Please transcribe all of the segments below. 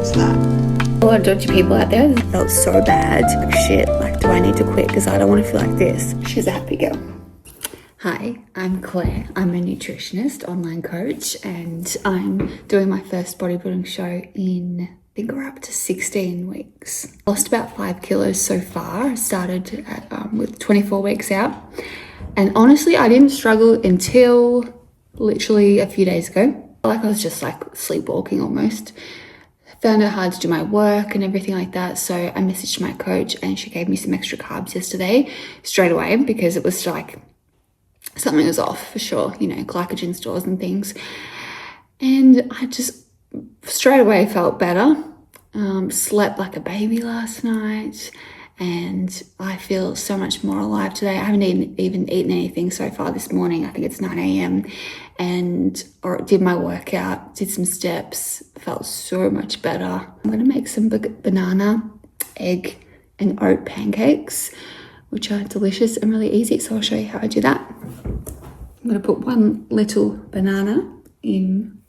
good's that? A lot of dodgy people out there. It felt so bad. Like, shit, like, do I need to quit? Because I don't want to feel like this. She's a happy girl. Hi, I'm Claire. I'm a nutritionist, online coach, and I'm doing my first bodybuilding show in, I think we're up to 16 weeks. Lost about 5 kilos so far. I started with 24 weeks out. And honestly, I didn't struggle until literally a few days ago. Like I was just like sleepwalking almost. Found it hard to do my work and everything like that. So I messaged my coach and she gave me some extra carbs yesterday straight away because it was like something was off for sure, you know, glycogen stores and things. And I just straight away felt better. Slept like a baby last night. And I feel so much more alive today. I haven't even eaten anything so far this morning. I think it's 9 a.m. Or did my workout, did some steps, felt so much better. I'm gonna make some banana, egg, and oat pancakes, which are delicious and really easy. So I'll show you how I do that. I'm gonna put one little banana in.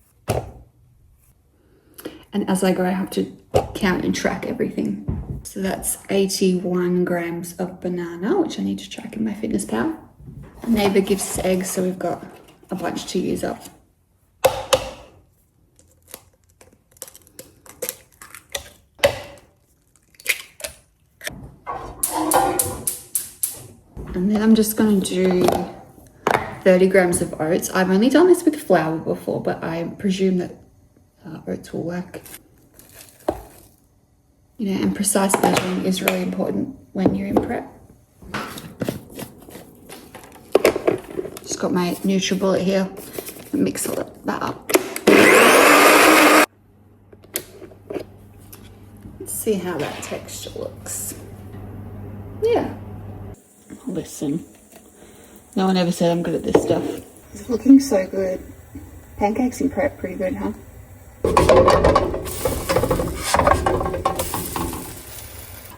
And as I go, I have to count and track everything. So that's 81 grams of banana, which I need to track in my fitness pal. A neighbour gives us eggs, so we've got a bunch to use up. And then I'm just going to do 30 grams of oats. I've only done this with flour before, but I presume that oats will work. You know, and precise measuring is really important when you're in prep. Just got my NutriBullet here. Mix all that up. Let's see how that texture looks. Yeah. Listen, no one ever said I'm good at this stuff. It's looking so good. Pancakes in prep, pretty good, huh?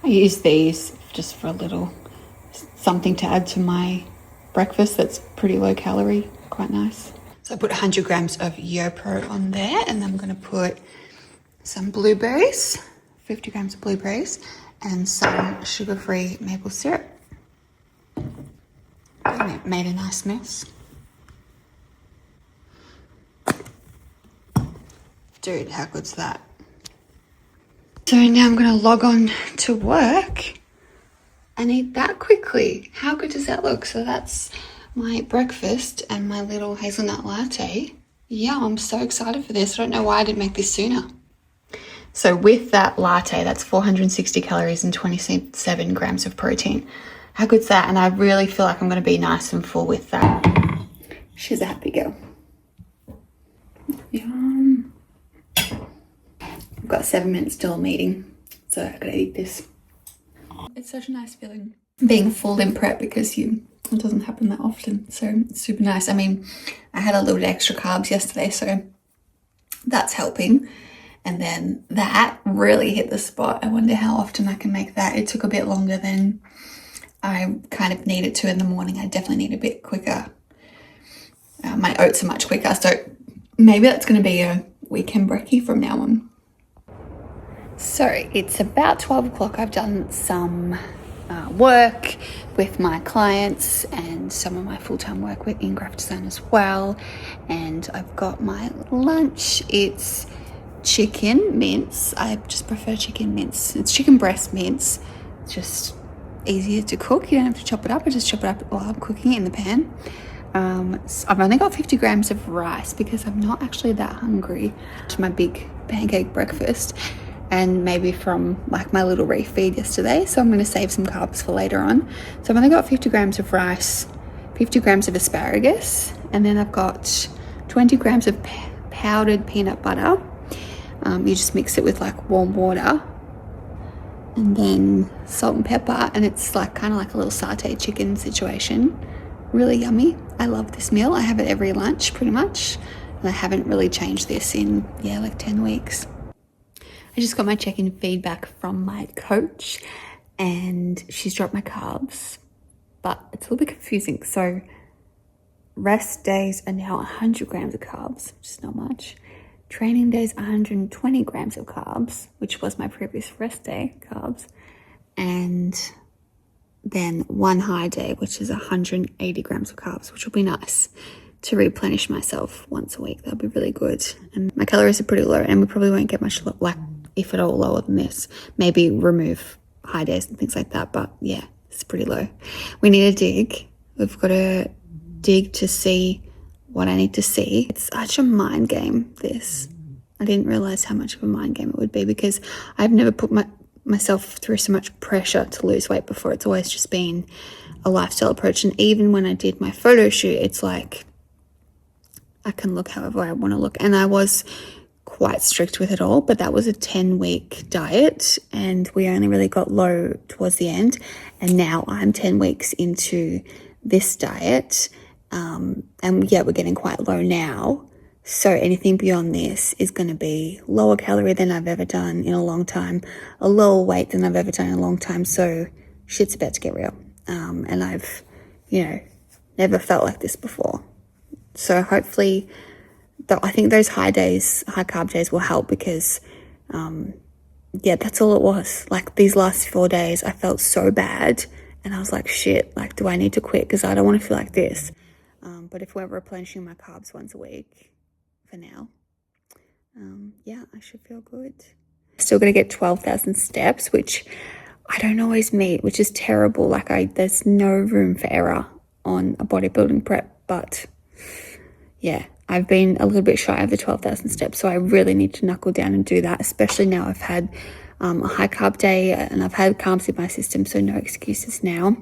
I use these just for a little something to add to my breakfast that's pretty low calorie, quite nice. So I put 100 grams of YoPro on there, and I'm going to put some blueberries, 50 grams of blueberries, and some sugar-free maple syrup. And it made a nice mess. Dude, how good's that? So now I'm going to log on to work and eat that quickly. How good does that look? So that's my breakfast and my little hazelnut latte. Yeah, I'm so excited for this. I don't know why I didn't make this sooner. So with that latte, that's 460 calories and 27 grams of protein. How good's that? And I really feel like I'm going to be nice and full with that. She's a happy girl. Yum. I've got 7 minutes till a meeting, so I gotta eat this. It's such a nice feeling being full in prep because it doesn't happen that often, so it's super nice. I mean, I had a little bit extra carbs yesterday, so that's helping. And then that really hit the spot. I wonder how often I can make that. It took a bit longer than I kind of needed to in the morning. I definitely need a bit quicker. My oats are much quicker, so maybe that's going to be a weekend brekkie from now on. So it's about 12 o'clock. I've done some work with my clients and some of my full-time work in graphic design as well. And I've got my lunch. It's chicken mince. I just prefer chicken mince. It's chicken breast mince. It's just easier to cook. You don't have to chop it up. I just chop it up while I'm cooking it in the pan. So I've only got 50 grams of rice because I'm not actually that hungry. It's my big pancake breakfast and maybe from like my little refeed yesterday. So I'm going to save some carbs for later on. So I've only got 50 grams of rice, 50 grams of asparagus, and then I've got 20 grams of powdered peanut butter. You just mix it with like warm water and then salt and pepper, and it's like kind of like a little satay chicken situation. Really yummy. I love this meal. I have it every lunch pretty much, and I haven't really changed this in like 10 weeks. I just got my check-in feedback from my coach and she's dropped my carbs, but it's a little bit confusing. So rest days are now 100 grams of carbs, which is not much. training day is 120 grams of carbs, which was my previous rest day carbs, and then one high day, which is 180 grams of carbs, which will be nice to replenish myself once a week. That'll be really good. And my calories are pretty low, and we probably won't get much, like, if at all, lower than this. Maybe remove high days and things like that, but yeah, it's pretty low. We need to dig. We've got to dig to see what I need to see. It's such a mind game, this. I didn't realize how much of a mind game it would be, because I've never put myself through so much pressure to lose weight before. It's always just been a lifestyle approach. And even when I did my photo shoot, it's like I can look however I want to look. And I was quite strict with it all, but that was a 10-week diet, and we only really got low towards the end. And now I'm 10 weeks into this diet, and yeah, we're getting quite low now. So anything beyond this is going to be lower calorie than I've ever done in a long time, a lower weight than I've ever done in a long time. So shit's about to get real. And I've, never felt like this before. So hopefully, I think those high carb days will help, because, that's all it was. Like, these last 4 days, I felt so bad, and I was like, shit, like, do I need to quit? Because I don't want to feel like this. But if we're replenishing my carbs once a week for now, I should feel good. Still going to get 12,000 steps, which I don't always meet, which is terrible. Like, there's no room for error on a bodybuilding prep, but yeah, I've been a little bit shy of the 12,000 steps, so I really need to knuckle down and do that, especially now I've had a high carb day and I've had carbs in my system, so no excuses now.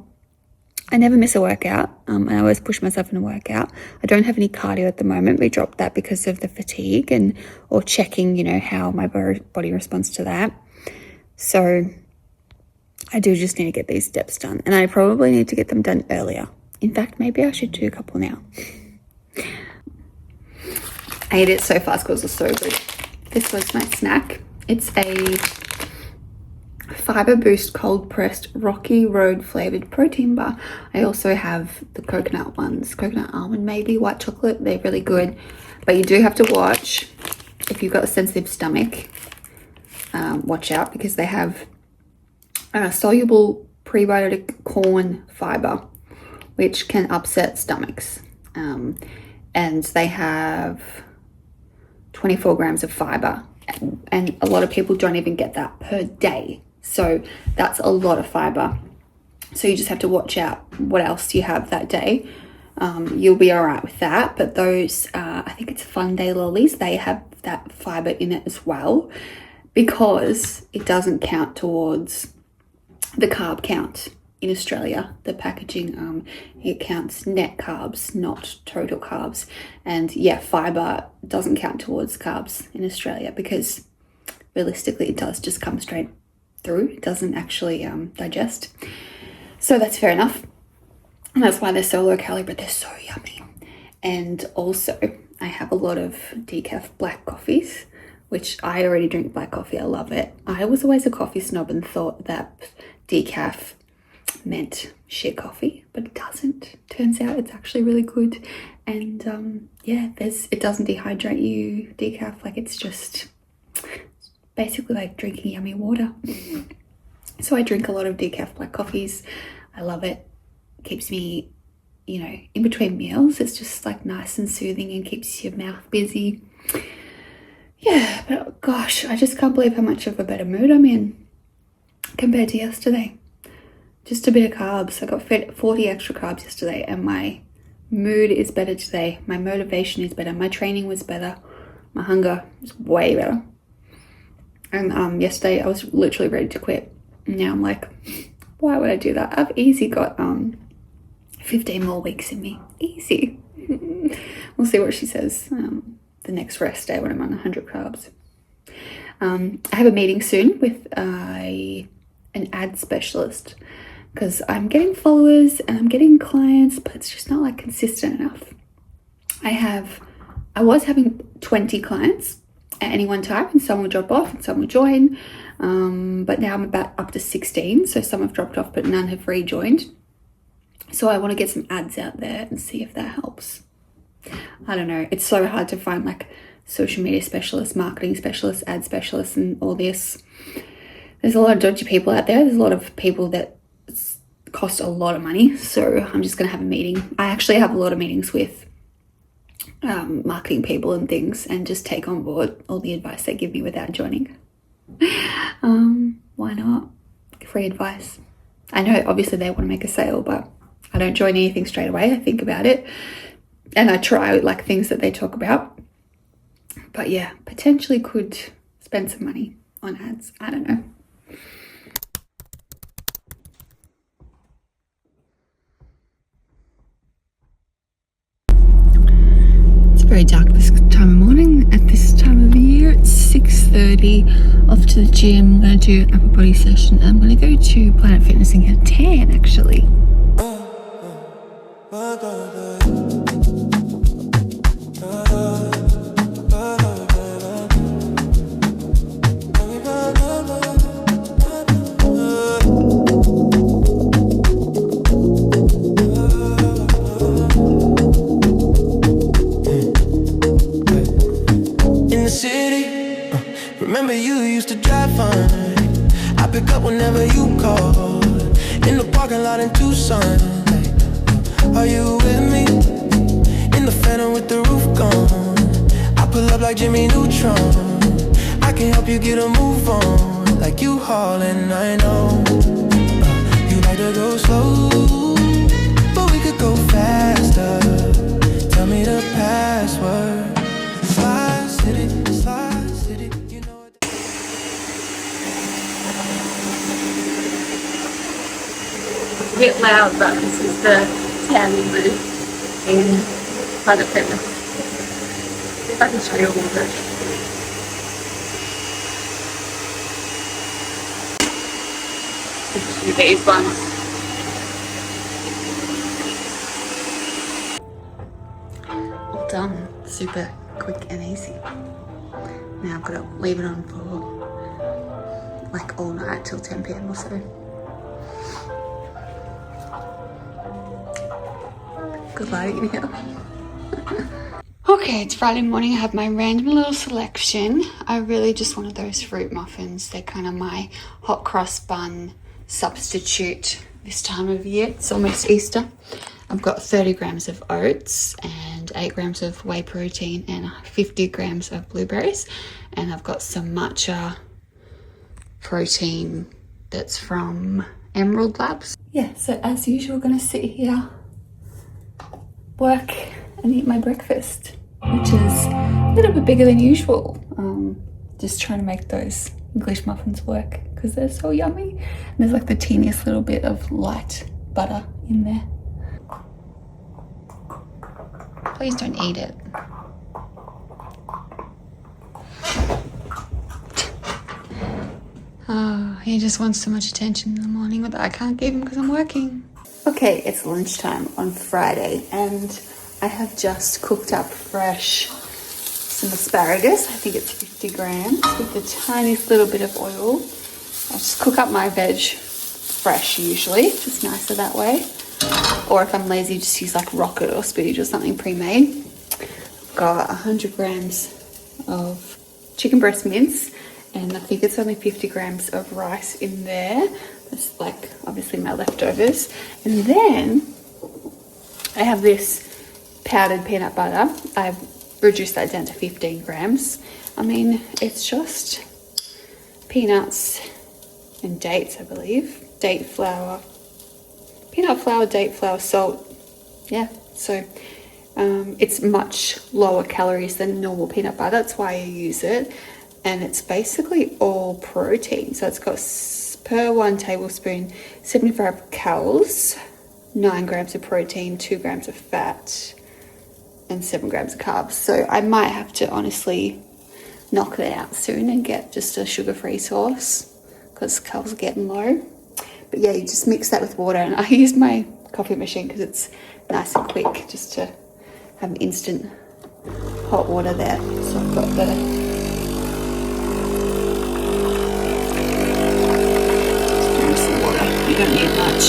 I never miss a workout, and I always push myself in a workout. I don't have any cardio at the moment. We dropped that because of the fatigue or checking, how my body responds to that. So I do just need to get these steps done, and I probably need to get them done earlier. In fact, maybe I should do a couple now. I ate it so fast because it was so good. This was my snack. It's a Fiber Boost cold pressed Rocky Road flavored protein bar. I also have the coconut ones, coconut almond maybe, white chocolate. They're really good, but you do have to watch if you've got a sensitive stomach. Watch out, because they have soluble prebiotic corn fiber, which can upset stomachs, and they have 24 grams of fiber, and a lot of people don't even get that per day. So that's a lot of fiber. So you just have to watch out what else you have that day. You'll be all right with that. But those, I think it's Fun Day lollies, they have that fiber in it as well, because it doesn't count towards the carb count in Australia. The packaging, it counts net carbs, not total carbs. And yeah, fiber doesn't count towards carbs in Australia, because realistically it does just come straight through. It doesn't actually digest. So that's fair enough. And that's why they're so low calorie, but they're so yummy. And also I have a lot of decaf black coffees, which I already drink black coffee. I love it. I was always a coffee snob and thought that decaf meant shit coffee, but it doesn't. Turns out it's actually really good. And it doesn't dehydrate you, decaf. Like, it's just basically like drinking yummy water. So I drink a lot of decaf black coffees. I love it. Keeps me, in between meals. It's just like nice and soothing and keeps your mouth busy. Yeah, but gosh, I just can't believe how much of a better mood I'm in compared to yesterday. Just a bit of carbs. I got fed 40 extra carbs yesterday, and my mood is better today. My motivation is better. My training was better. My hunger is way better. And yesterday I was literally ready to quit. Now I'm like, why would I do that? I've easy got 15 more weeks in me. Easy. We'll see what she says the next rest day when I'm on 100 carbs. I have a meeting soon with an ad specialist, because I'm getting followers and I'm getting clients, but it's just not like consistent enough. I was having 20 clients at any one time, and some will drop off and some will join, but now I'm about up to 16, so some have dropped off but none have rejoined. So I want to get some ads out there and see if that helps. I don't know, it's so hard to find like social media specialists, marketing specialists, ad specialists, and all this. There's a lot of dodgy people out there. There's a lot of people that cost a lot of money. So I'm just going to have a meeting. I actually have a lot of meetings with marketing people and things, and just take on board all the advice they give me without joining. Why not? Free advice. I know obviously they want to make a sale, but I don't join anything straight away. I think about it and I try like things that they talk about. But yeah, potentially could spend some money on ads. I don't know. It's very dark this time of morning. At this time of the year, it's 6:30. Off to the gym. I'm going to do upper body session. I'm going to go to Planet Fitness and get a tan actually. Remember you used to drive fine. I pick up whenever you call. In the parking lot in Tucson. Are you with me? In the Phantom with the roof gone. I pull up like Jimmy Neutron. I can help you get a move on. Like you haulin', I know. You like to go slow, but we could go faster. Tell me the password. Slide City, Slide City. A bit loud, but this is the tanning booth in Planet Fitness. See if I can show you all of it. These ones. All done. Super quick and easy. Now I've got to leave it on for like all night till 10 p.m. or so. Good lighting in here. Okay, it's Friday morning. I have my random little selection. I really just wanted those fruit muffins. They're kind of my hot cross bun substitute this time of year. It's almost Easter. I've got 30 grams of oats and 8 grams of whey protein and 50 grams of blueberries. And I've got some matcha protein that's from Emerald Labs. Yeah, so as usual, going to sit here, work and eat my breakfast, which is a little bit bigger than usual. Just trying to make those English muffins work because they're so yummy. And there's like the teeniest little bit of light butter in there. Please don't eat it. Oh, he just wants so much attention in the morning that I can't give him because I'm working. Okay, it's lunchtime on Friday and I have just cooked up fresh some asparagus. I think it's 50 grams with the tiniest little bit of oil. I'll just cook up my veg fresh usually, just nicer that way. Or if I'm lazy, just use like Rocket or Spooge or something pre-made. Got 100 grams of chicken breast mince and I think it's only 50 grams of rice in there. That's like obviously my leftovers. And then I have this powdered peanut butter. I've reduced that down to 15 grams. I mean, it's just peanuts and dates, I believe. Date flour, peanut flour, date flour, salt. Yeah, so it's much lower calories than normal peanut butter. That's why I use it. And it's basically all protein. So it's got per 1 tablespoon, 75 calories, 9 grams of protein, 2 grams of fat, and 7 grams of carbs. So I might have to honestly knock that out soon and get just a sugar-free sauce because calories are getting low. But yeah, you just mix that with water, and I use my coffee machine because it's nice and quick just to have instant hot water there. So I've got the you don't need much.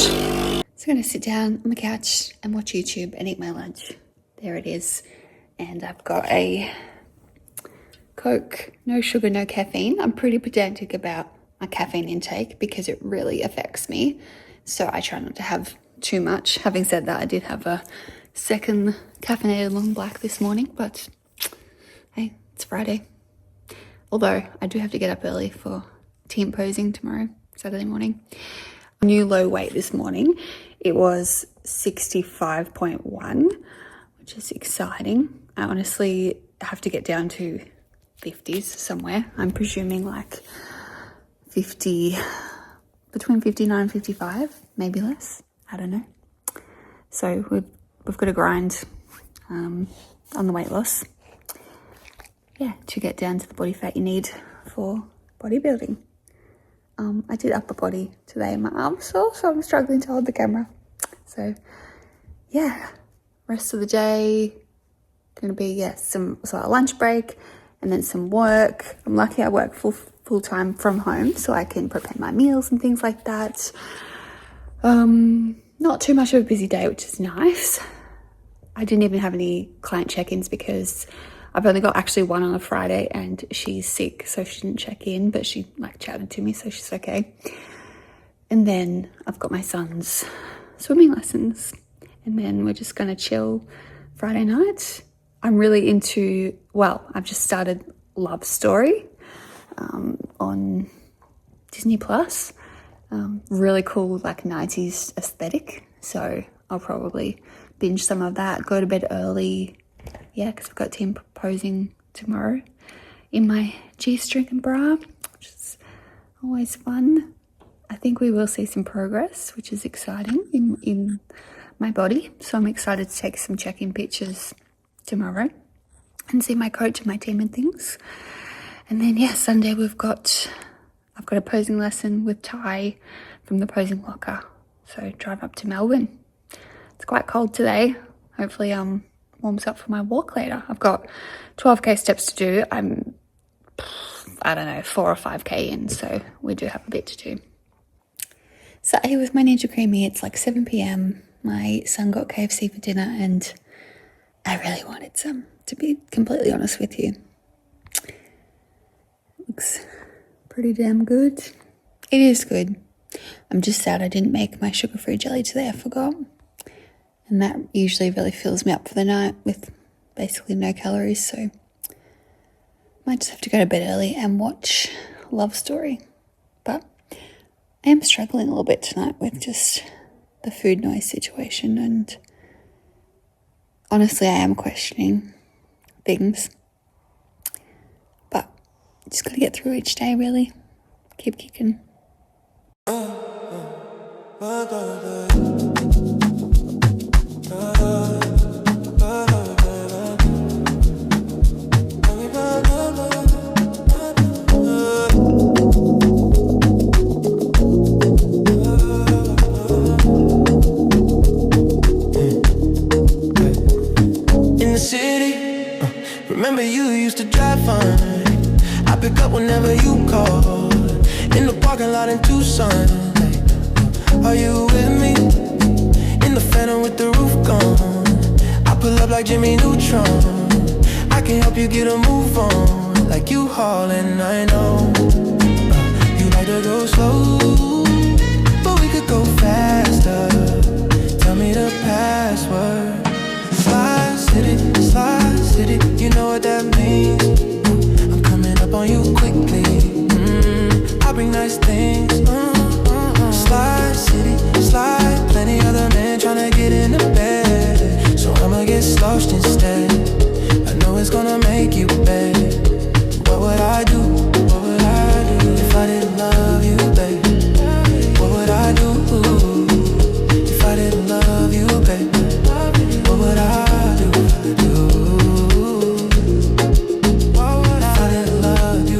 So I'm going to sit down on the couch and watch YouTube and eat my lunch. There it is. And I've got a Coke, no sugar, no caffeine. I'm pretty pedantic about my caffeine intake because it really affects me. So I try not to have too much. Having said that, I did have a second caffeinated long black this morning, but hey, it's Friday. Although I do have to get up early for team posing tomorrow, Saturday morning. New low weight this morning. It was 65.1, which is exciting. I honestly have to get down to 50s somewhere. I'm presuming like 50, between 59 and 55, maybe less. I don't know. So we've got to grind on the weight loss. Yeah, to get down to the body fat you need for bodybuilding. I did upper body today. My arm's sore, so I'm struggling to hold the camera. So yeah, rest of the day gonna be so a lunch break and then some work. I'm lucky I work full time from home, so I can prepare my meals and things like that. Not too much of a busy day, which is nice. I didn't even have any client check-ins because I've only got actually one on a Friday and she's sick, so she didn't check in, but she chatted to me, so she's okay. And then I've got my son's swimming lessons, and then we're just gonna chill Friday night. I'm really into, I've just started Love Story on Disney Plus. Really cool 90s aesthetic, so I'll probably binge some of that, go to bed early. Yeah, because I've got team proposing tomorrow in my G-string and bra, which is always fun. I think we will see some progress, which is exciting in my body. So I'm excited to take some check-in pictures tomorrow and see my coach and my team and things. And then, Sunday I've got a posing lesson with Ty from the Posing Locker. So drive up to Melbourne. It's quite cold today. Hopefully, warms up for my walk later. I've got 12k steps to do. I'm 4 or 5k in, so we do have a bit to do. So here with my Ninja Creamy, it's 7 p.m. My son got KFC for dinner and I really wanted some, to be completely honest with you. Looks pretty damn good. It is good. I'm just sad I didn't make my sugar-free jelly today, I forgot. And that usually really fills me up for the night with basically no calories, so might just have to go to bed early and watch Love Story. But I am struggling a little bit tonight with just the food noise situation, and honestly I am questioning things. But just gotta get through each day, really. Keep kicking. Remember you used to drive fine. I pick up whenever you call. In the parking lot in Tucson. Are you with me? In the Phantom with the roof gone. I pull up like Jimmy Neutron. I can help you get a move on. Like you hauling, I know. You like to go slow, but we could go faster. Tell me the password. Slide city, you know what that means. I'm coming up on you quickly. I bring nice things. Slide city, slide. Plenty other men tryna get in the bed, so I'ma get sloshed instead. I know it's gonna make you bad. What would I do? What would I do if I didn't love you, babe? What would I do if I didn't love you, babe? What would I do? If I didn't love you?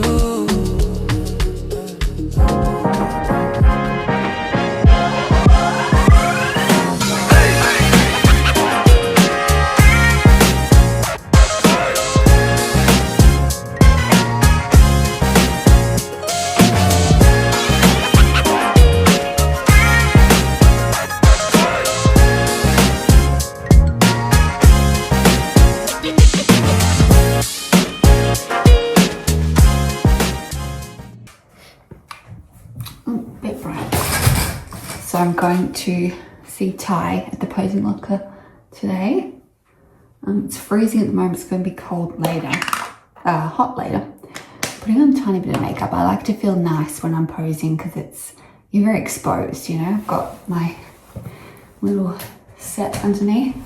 So I'm going to see Ty at the posing locker today. It's freezing at the moment. It's going to be cold later, hot later. Putting on a tiny bit of makeup. I like to feel nice when I'm posing because you're very exposed, you know. I've got my little set underneath.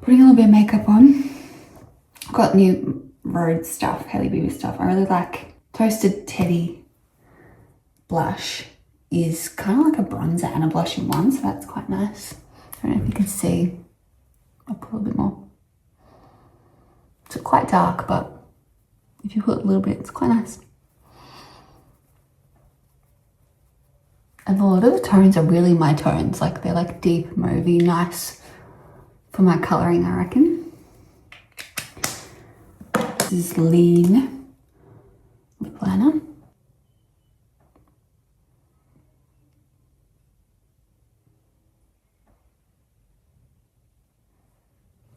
Putting a little bit of makeup on. I've got new Road stuff, Hailey Bieber stuff. I really like Toasted Teddy blush. Is kind of like a bronzer and a blush in one, so that's quite nice. I don't know if you can see. I'll put a little bit more. It's quite dark, but if you put a little bit, it's quite nice. And a lot of the tones are really my tones, like they're like deep, mauvey, nice for my colouring, I reckon. This is Lean lip liner.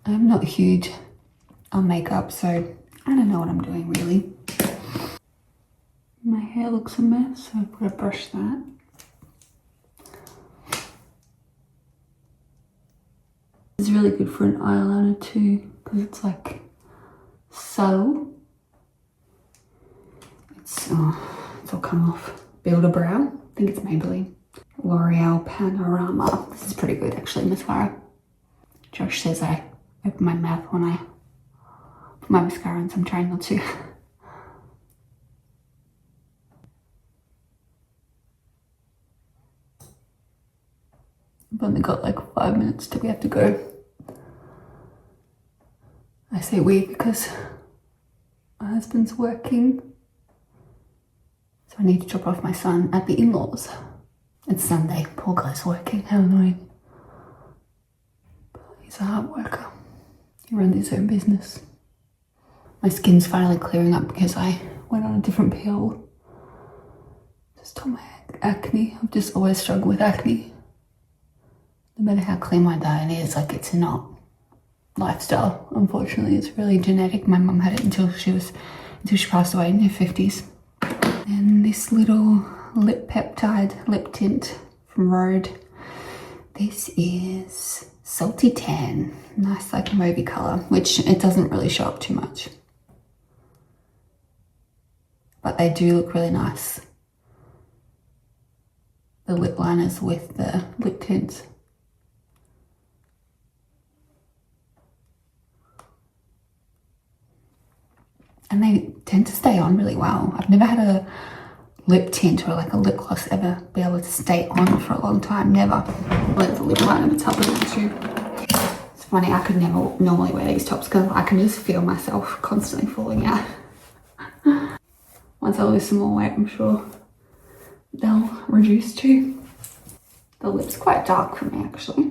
I'm not huge on makeup, so I don't know what I'm doing really. My hair looks a mess, so I've got to brush that. It's really good for an eyeliner too, because it's like subtle. It's all come off. Build a Brow, I think it's Maybelline. L'Oreal Panorama. This is pretty good actually, mascara. Josh says I open my mouth when I put my mascara on, so I'm trying not to. I've only got like 5 minutes till we have to go. I say we because my husband's working. So I need to drop off my son at the in-laws. It's Sunday, poor guy's working, how annoying. But he's a hard worker. He runs his own business. My skin's finally clearing up because I went on a different pill. Just on my acne. I've just always struggled with acne. No matter how clean my diet is, like it's not lifestyle. Unfortunately, it's really genetic. My mum had it until she passed away in her 50s. And this little lip peptide lip tint from Rhode. This is Salty Tan. Nice like mauvey colour, which it doesn't really show up too much. But they do look really nice. The lip liners with the lip tints. And they tend to stay on really well. I've never had a lip tint or like a lip gloss ever be able to stay on for a long time. Never. Like the lip liner that's up with it too. It's funny, I could never normally wear these tops because I can just feel myself constantly falling out. Once I lose some more weight, I'm sure they'll reduce too. The lip's quite dark for me actually.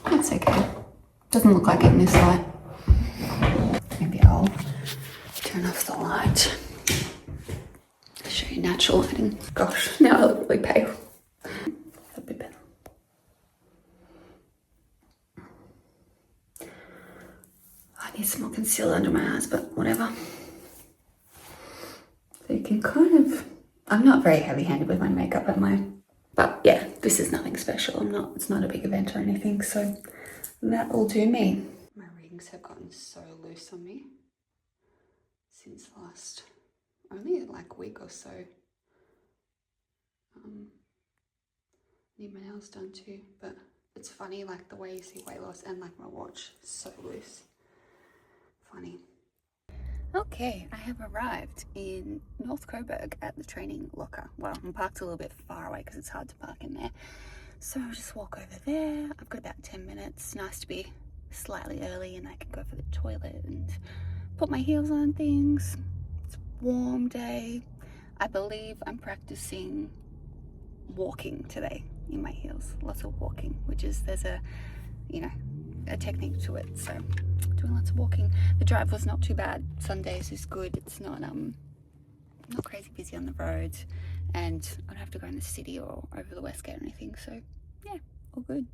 That's okay. Doesn't look like it in this light. Maybe I'll turn off the light. Show you natural lighting. Gosh, now I look really pale. A bit better. I need some more concealer under my eyes, but whatever. So you can kind of, I'm not very heavy-handed with my makeup but yeah, this is nothing special. It's not a big event or anything, so that'll do me. My readings have gotten so loose on me since last, only like week or so. Need my nails done too, but it's funny like the way you see weight loss and like my watch, so loose. Funny. Okay, I have arrived in North Coburg at the training locker. Well, I'm parked a little bit far away because it's hard to park in there. So I'll just walk over there. I've got about 10 minutes. Nice to be slightly early and I can go for the toilet and put my heels on things. It's a warm day. I believe I'm practicing walking today in my heels. Lots of walking, which is, there's a technique to it. So doing lots of walking. The drive was not too bad. Sundays is good. It's not crazy busy on the roads, and I don't have to go in the city or over the West Gate or anything. So yeah, all good.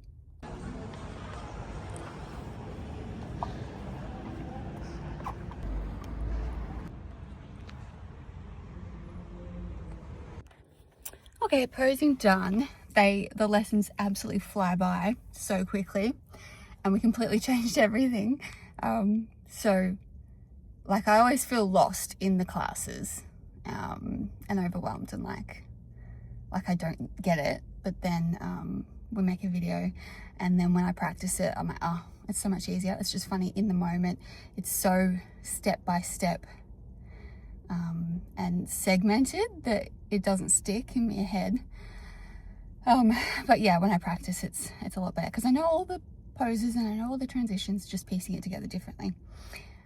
Okay, posing done. The lessons absolutely fly by so quickly, and we completely changed everything. So like I always feel lost in the classes, and overwhelmed, and like I don't get it. But then we make a video, and then when I practice it, I'm like, oh, it's so much easier. It's just funny in the moment. It's so step by step and segmented that it doesn't stick in my head. But yeah, when I practice, it's a lot better because I know all the poses and I know all the transitions, just piecing it together differently.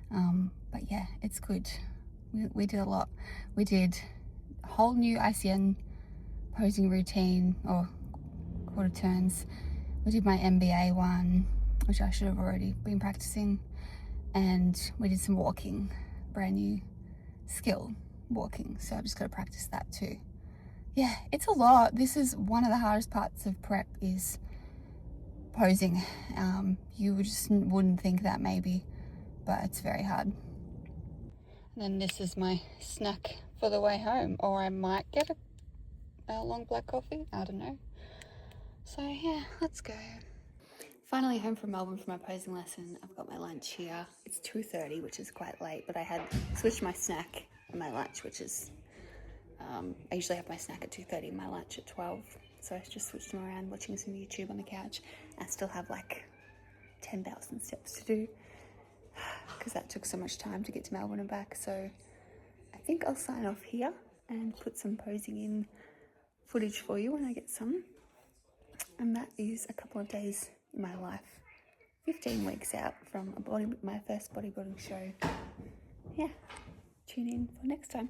But yeah, it's good. We did a lot. We did a whole new ICN posing routine, or quarter turns. We did my MBA one, which I should have already been practicing, and we did some walking, brand new skill walking, so I've just got to practice that too. Yeah, it's a lot. This is one of the hardest parts of prep, is posing. You just wouldn't think that maybe, but it's very hard. And then this is my snack for the way home, or I might get a long black coffee, I don't know. So yeah, let's go. Finally home from Melbourne for my posing lesson. I've got my lunch here. It's 2:30, which is quite late, but I had switched my snack and my lunch, which is, I usually have my snack at 2:30 and my lunch at 12. So I just switched them around, watching some YouTube on the couch. I still have like 10,000 steps to do because that took so much time to get to Melbourne and back. So I think I'll sign off here and put some posing in footage for you when I get some. And that is a couple of days in my life. 15 weeks out from my first bodybuilding show. Yeah, tune in for next time.